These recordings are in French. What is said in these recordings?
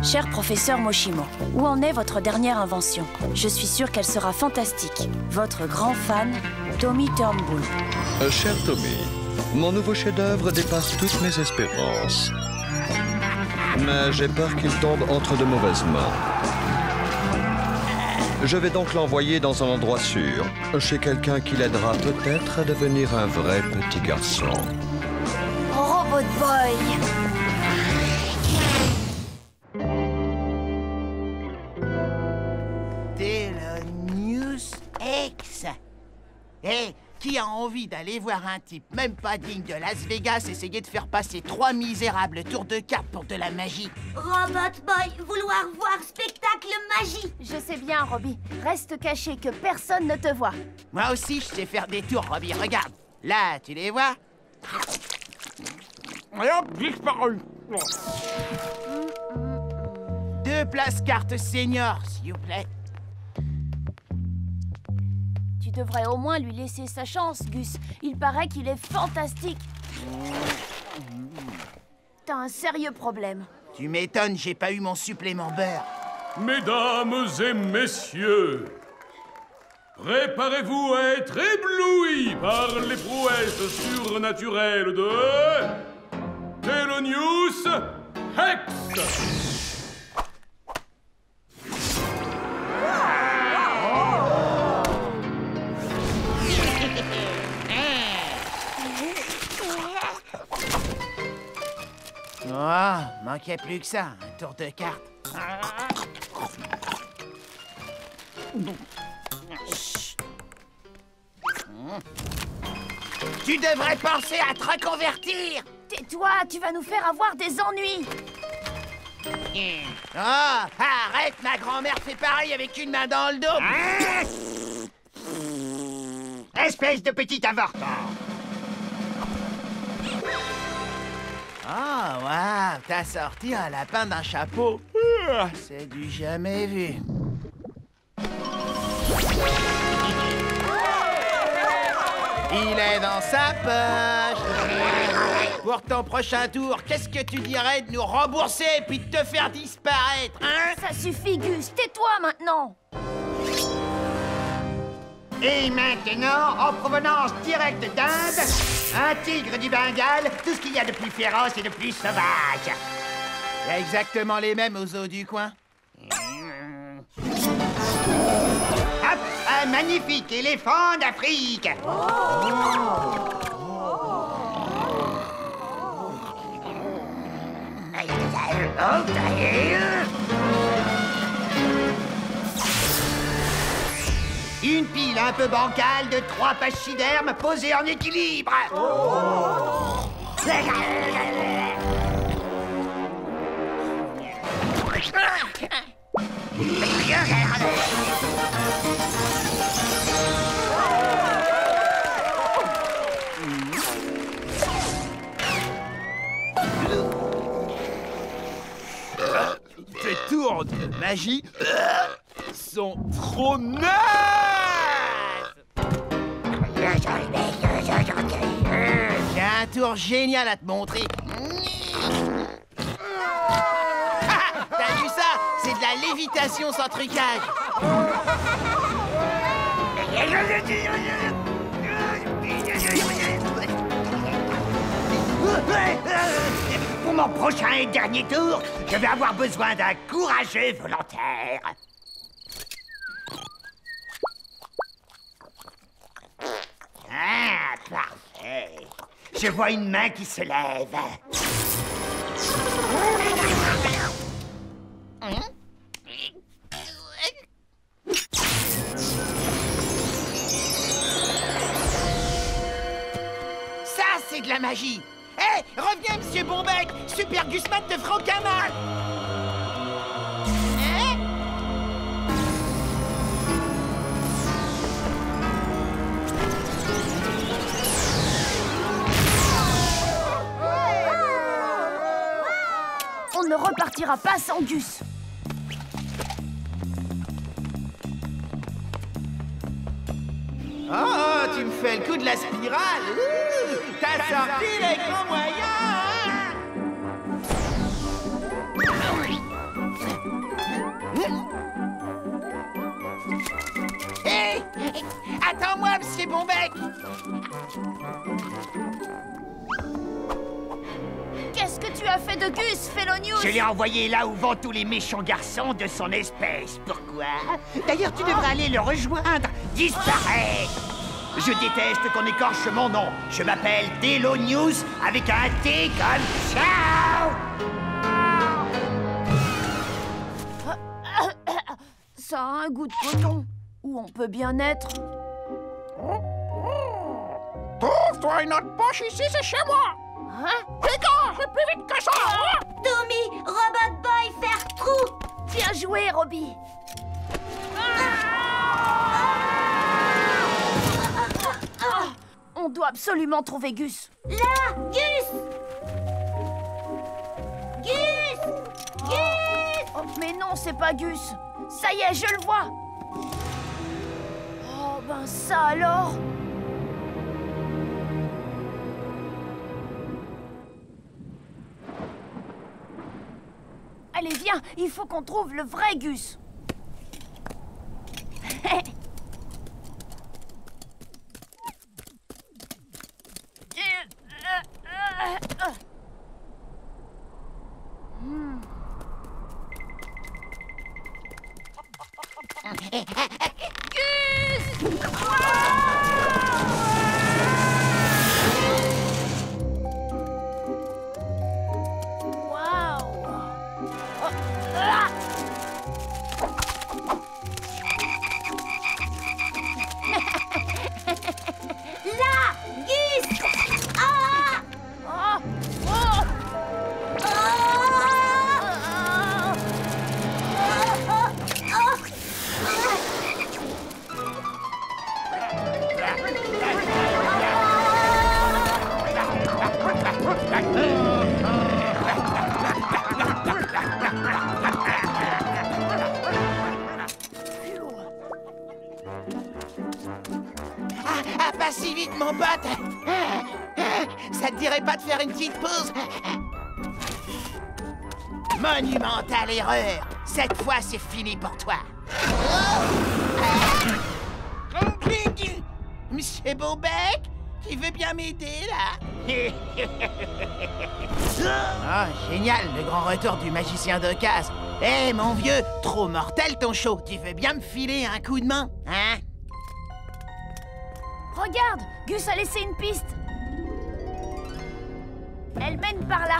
Cher professeur Moshimo, où en est votre dernière invention? Je suis sûre qu'elle sera fantastique. Votre grand fan, Tommy Turnbull. Cher Tommy, mon nouveau chef-d'œuvre dépasse toutes mes espérances. Mais j'ai peur qu'il tombe entre de mauvaises mains. Je vais donc l'envoyer dans un endroit sûr, chez quelqu'un qui l'aidera peut-être à devenir un vrai petit garçon. Robot Boy! News X. Hé, qui a envie d'aller voir un type, même pas digne de Las Vegas, essayer de faire passer 3 misérables tours de cartes pour de la magie? Robot Boy, vouloir voir spectacle magie. Je sais bien, Robbie. Reste caché, que personne ne te voit. Moi aussi, je sais faire des tours, Robbie. Regarde. Là, tu les vois? Et hop, disparu. 2 places cartes seniors, s'il vous plaît. Tu devrais au moins lui laisser sa chance, Gus. Il paraît qu'il est fantastique. T'as un sérieux problème. Tu m'étonnes, j'ai pas eu mon supplément beurre. Mesdames et messieurs, préparez-vous à être éblouis par les prouesses surnaturelles de Thelonious Hex. Oh, manquait plus que ça, un tour de cartes. Chut. Tu devrais penser à te reconvertir. Tais-toi, tu vas nous faire avoir des ennuis. Oh, arrête, ma grand-mère fait pareil avec une main dans le dos. Espèce de petit avorton. Ah, waouh, t'as sorti un lapin d'un chapeau. C'est du jamais vu. Il est dans sa poche. Pour ton prochain tour, qu'est-ce que tu dirais de nous rembourser puis de te faire disparaître, hein? Ça suffit, Gus. Tais-toi maintenant. Et maintenant, en provenance directe d'Inde, un tigre du Bengale, tout ce qu'il y a de plus féroce et de plus sauvage. Il y a exactement les mêmes aux eaux du coin. Hop, un magnifique éléphant d'Afrique. Une pile un peu bancale de 3 pachydermes posées en équilibre. Ces tours de magie sont trop nazes! J'ai un tour génial à te montrer. T'as vu ça? C'est de la lévitation sans trucage. Pour mon prochain et dernier tour, je vais avoir besoin d'un courageux volontaire. Ah, parfait. Je vois une main qui se lève. Ça, c'est de la magie. Hé, reviens, monsieur Bombec. Super Gusman te fera aucun mal. Hein? On ne repartira pas sans Gus. Oh, tu me fais le coup de la spirale. T'as sorti les grands moyens. monsieur Bonbec. Qu'est-ce que tu as fait de Gus, Félonius? Je l'ai envoyé là où vont tous les méchants garçons de son espèce. Pourquoi? D'ailleurs, tu devrais aller le rejoindre. Disparaît! Je déteste qu'on écorche mon nom. Je m'appelle Thelonious avec un T comme ciao! Ça a un goût de coton. Où on peut bien être. Trouve-toi une autre poche ici, c'est chez moi. Hein? Dégage, plus vite que ça. Tommy, Robot Boy, faire trou. Bien joué, Robbie. On doit absolument trouver Gus. Là, Gus. Gus. Gus. Oh, mais non, c'est pas Gus. Ça y est, je le vois. Oh, ben ça alors. Allez, viens, il faut qu'on trouve le vrai Gus. Là, Gus. Ah. Oh, oh. Pas si vite, mon pote. Ça te dirait pas de faire une petite pause? Monumentale erreur. Cette fois, c'est fini pour toi. Monsieur Beaubec, tu veux bien m'aider, là? Ah, génial, le grand retour du magicien d'Oz. Eh, mon vieux, trop mortel ton show. Tu veux bien me filer un coup de main, hein? Regarde, Gus a laissé une piste. Elle mène par là.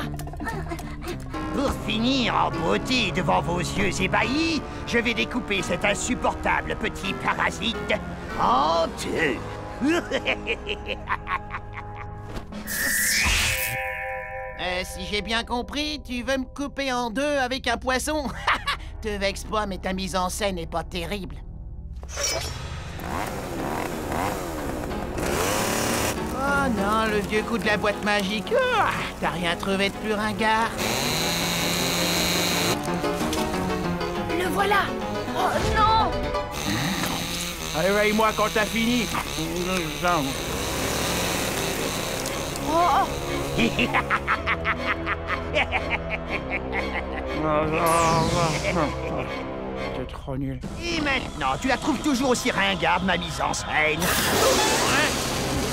Pour finir en beauté devant vos yeux ébahis, je vais découper cet insupportable petit parasite en deux. Si j'ai bien compris, tu veux me couper en deux avec un poisson? Te vexe pas, mais ta mise en scène est pas terrible. Oh non, le vieux coup de la boîte magique. Ah, t'as rien trouvé de plus ringard? Le voilà. Oh non. Réveille-moi quand t'as fini. Oh. T'es trop nul. Et maintenant, tu la trouves toujours aussi ringarde, ma mise en scène.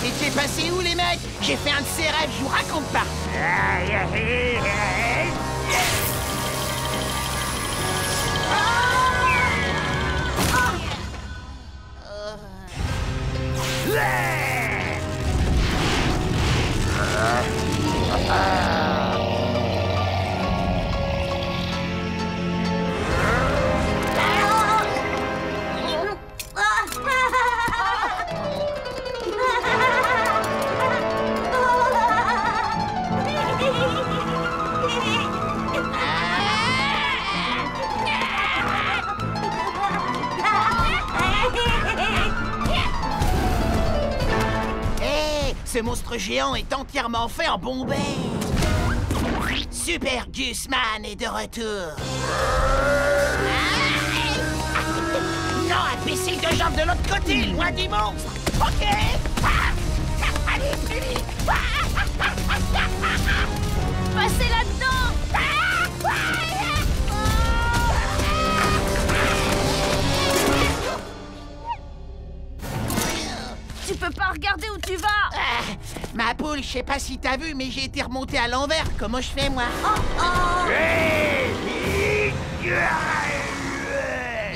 Et t'es passé où, les mecs? J'ai fait un de ces rêves, je vous raconte pas. Ce monstre géant est entièrement fait en bombay. Super Gusman est de retour. Non, imbécile de jambes de l'autre côté, loin du monstre. Ok. Allez, plus vite. Passez là-dedans. Tu regarder où tu vas. Ma poule, je sais pas si t'as vu, mais j'ai été remonté à l'envers. Comment je fais, moi?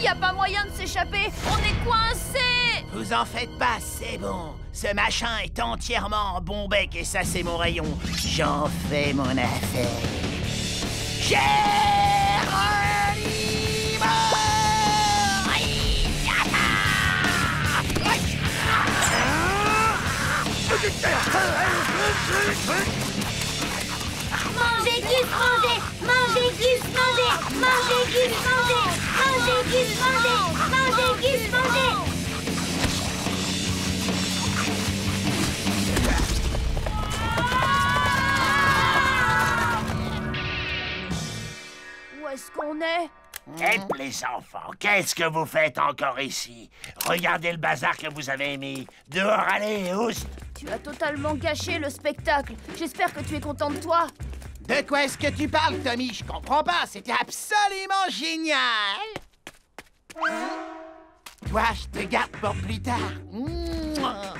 Y a pas moyen de s'échapper. On est coincés. Vous en faites pas, c'est bon. Ce machin est entièrement en bon bec et ça, c'est mon rayon. J'en fais mon affaire. Mangez, Gus, mangez! Mangez, Gus, mangez! Mangez, Gus, mangez! Mangez, Gus, mangez! Mangez, Gus, mangez! Où est-ce qu'on est? Les enfants, qu'est-ce que vous faites encore ici? Regardez le bazar que vous avez mis. Dehors, allez, oust! Tu as totalement gâché le spectacle. J'espère que tu es content de toi. De quoi est-ce que tu parles, Tommy? Je comprends pas. C'était absolument génial. Toi, je te garde pour plus tard. Mouah.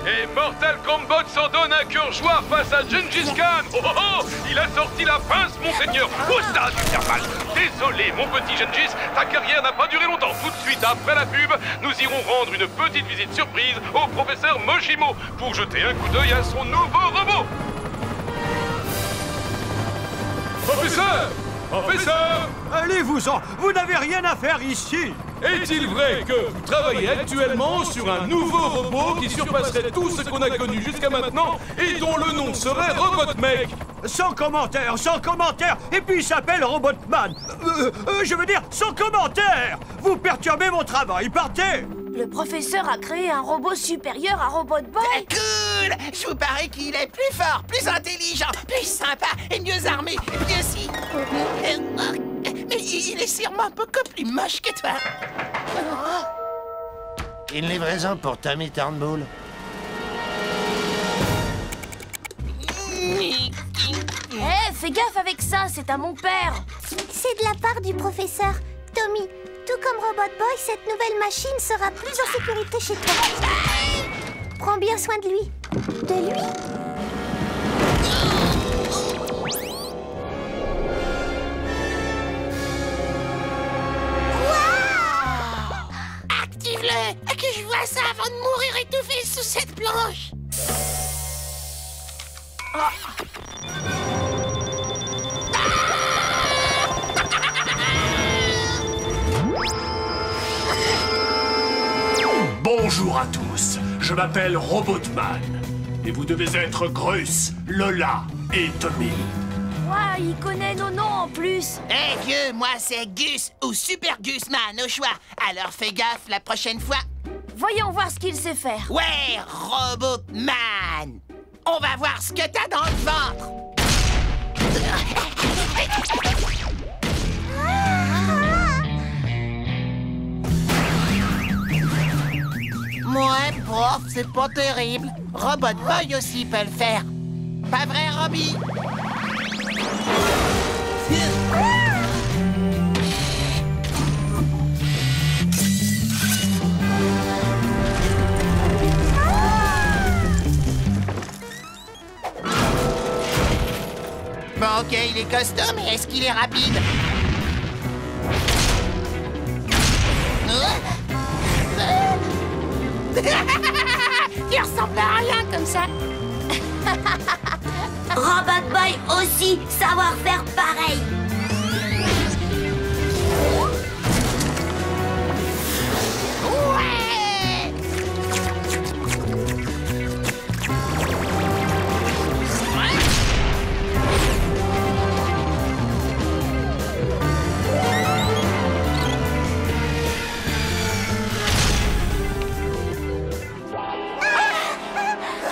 Et Mortal Kombat s'en donne un cœur joie face à Gengis Khan. Oh oh oh! Il a sorti la pince, monseigneur. Au stade intervalle. Désolé, mon petit Gengis, ta carrière n'a pas duré longtemps. Tout de suite après la pub, nous irons rendre une petite visite surprise au professeur Moshimo pour jeter un coup d'œil à son nouveau robot. Professeur! Professeur! Allez-vous-en! Vous n'avez rien à faire ici! Est-il vrai que vous travaillez actuellement sur un nouveau robot qui surpasserait tout ce qu'on a connu jusqu'à maintenant et dont le nom serait Robotmech? Sans commentaire, sans commentaire! Et puis il s'appelle Robotman! Je veux dire, sans commentaire! Vous perturbez mon travail, partez! Le professeur a créé un robot supérieur à Robot Boy. Cool! Je vous parie qu'il est plus fort, plus intelligent, plus sympa et mieux armé. Et puis aussi... Mais il est sûrement beaucoup plus moche que toi. Une livraison pour Tommy Turnbull. Fais gaffe avec ça, c'est à mon père. C'est de la part du professeur. Tommy, tout comme Robot Boy, cette nouvelle machine sera plus en sécurité chez toi. Prends bien soin de lui. De lui? Active-le! Que je vois ça avant de mourir étouffé sous cette planche! Bonjour à tous, je m'appelle Robotman. Et vous devez être Grus, Lola et Tommy. Ouah, il connaît nos noms en plus. Eh vieux, moi c'est Gus ou Super Gusman au choix. Alors fais gaffe la prochaine fois. Voyons voir ce qu'il sait faire. Ouais, Robotman! On va voir ce que t'as dans le ventre! Ouais, prof, c'est pas terrible. Robot Boy aussi peut le faire. Pas vrai, Robbie? Bon, ok, il est costaud, mais est-ce qu'il est rapide? Il ressemble à rien comme ça. Robot Boy aussi, savoir faire pareil. Ouais!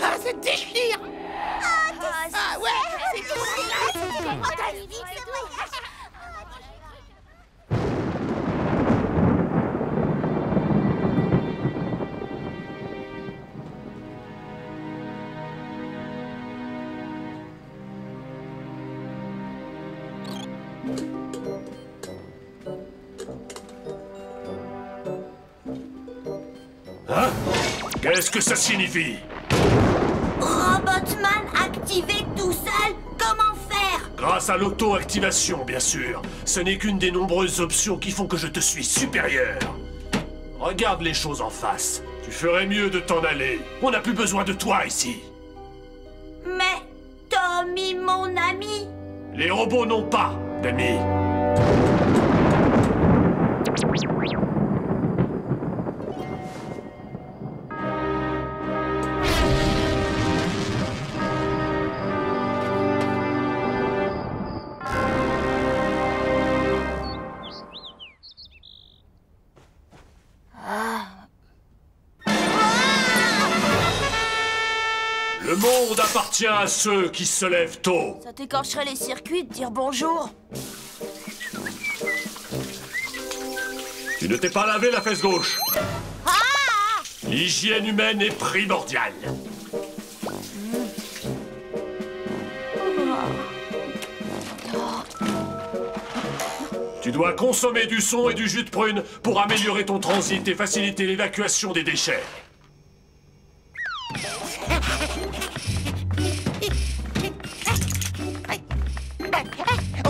Ah, ça déchire! Ah ouais, c'est tout! Hein? Qu'est-ce que ça signifie? Robotman activé tout seul, comment faire? Grâce à l'auto-activation, bien sûr. Ce n'est qu'une des nombreuses options qui font que je te suis supérieur. Regarde les choses en face. Tu ferais mieux de t'en aller. On n'a plus besoin de toi ici. Mais Tommy, mon ami. Les robots n'ont pas d'amis. Le monde appartient à ceux qui se lèvent tôt. Ça t'écorcherait les circuits de dire bonjour. Tu ne t'es pas lavé la fesse gauche. L'hygiène humaine est primordiale. Tu dois consommer du son et du jus de prune pour améliorer ton transit et faciliter l'évacuation des déchets.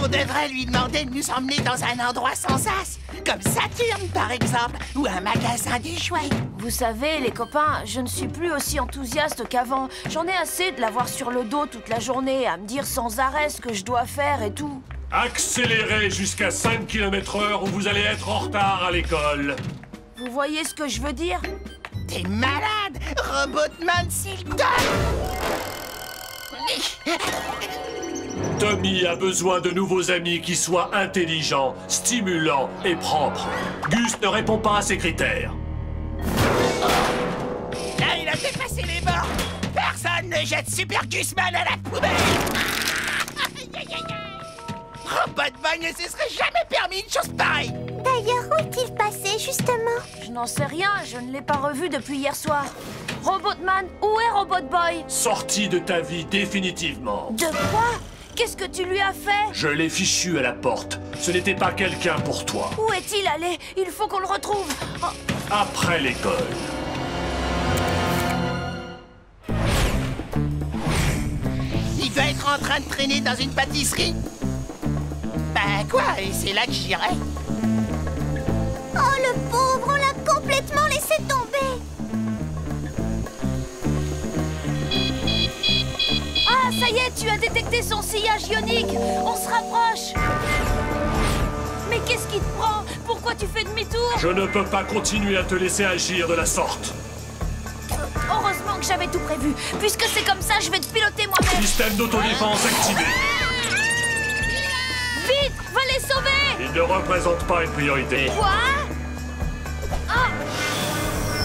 On devrait lui demander de nous emmener dans un endroit sans as, comme Saturne par exemple, ou un magasin des jouets. Vous savez, les copains, je ne suis plus aussi enthousiaste qu'avant. J'en ai assez de l'avoir sur le dos toute la journée, à me dire sans arrêt ce que je dois faire et tout. Accélérez jusqu'à 5 km/h ou vous allez être en retard à l'école. Vous voyez ce que je veux dire? T'es malade, Robotman, s'il te... Tommy a besoin de nouveaux amis qui soient intelligents, stimulants et propres. Gus ne répond pas à ces critères. Là, il a dépassé les bords. Personne ne jette Super Gusman à la poubelle. Robotman ne se serait jamais permis une chose pareille. D'ailleurs, où est-il passé, justement? Je n'en sais rien, je ne l'ai pas revu depuis hier soir. Robotman, où est Robotboy? Sorti de ta vie définitivement. De quoi? Qu'est-ce que tu lui as fait? Je l'ai fichu à la porte. Ce n'était pas quelqu'un pour toi. Où est-il allé? Il faut qu'on le retrouve. Oh. Après l'école. Il doit être en train de traîner dans une pâtisserie. Ben quoi, et c'est là que j'irai. Oh, le pauvre, on l'a complètement laissé tomber. Ah, ça y est, tu as détecté son sillage ionique. On se rapproche. Mais qu'est-ce qui te prend? Pourquoi tu fais demi-tour? Je ne peux pas continuer à te laisser agir de la sorte. Heureusement que j'avais tout prévu. Puisque c'est comme ça, je vais te piloter moi-même. Système d'autodéfense activé. Vite, va les sauver. Il ne représente pas une priorité. Quoi? Ah!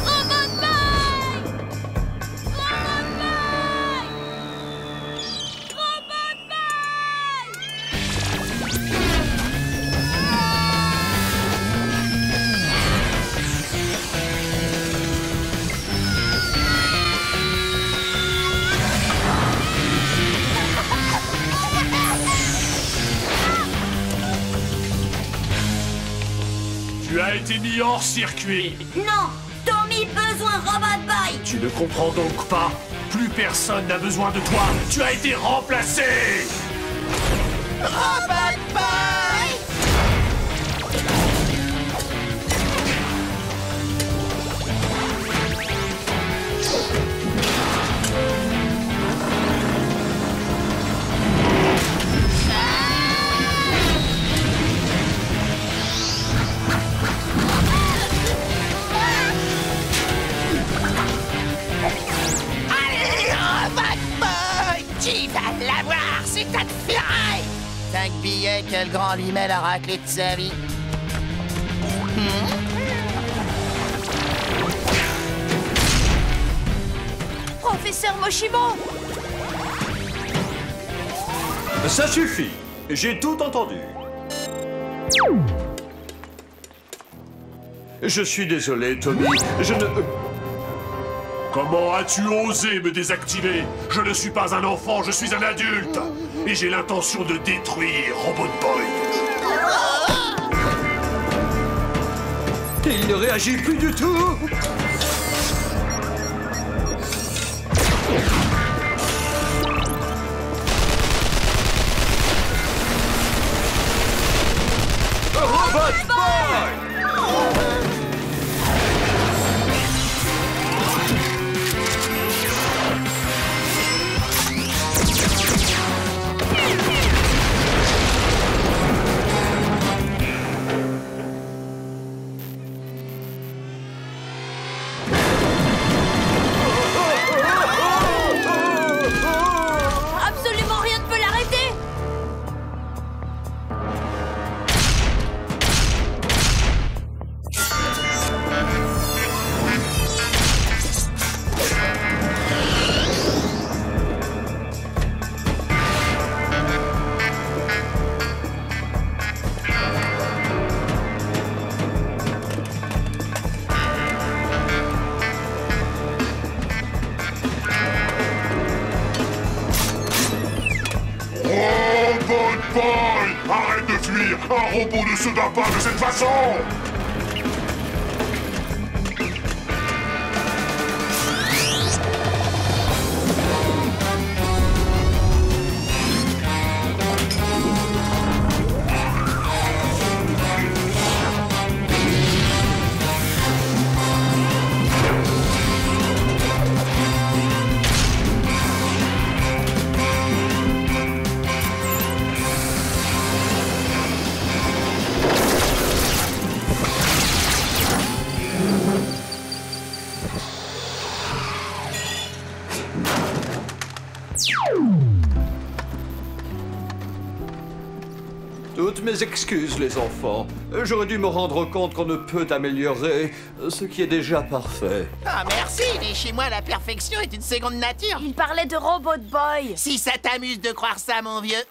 Robotboy! Robotboy! Tu as été mis hors circuit. Non, Tommy besoin Robotboy. Tu ne comprends donc pas? Plus personne n'a besoin de toi. Tu as été remplacé. Robotboy! Tu vas l'avoir, c'est ta ferraille! 5 billets que le grand lui met la raclée de sa vie. Professeur Moshimo! Ça suffit. J'ai tout entendu. Je suis désolé, Tommy. Je ne... Comment as-tu osé me désactiver? Je ne suis pas un enfant, je suis un adulte. Et j'ai l'intention de détruire Robotboy. Il ne réagit plus du tout. Un robot ne se bat pas de cette façon! Toutes mes excuses, les enfants. J'aurais dû me rendre compte qu'on ne peut améliorer ce qui est déjà parfait. Ah, merci, mais chez moi, la perfection est une seconde nature. Il parlait de Robot Boy. Si ça t'amuse de croire ça, mon vieux.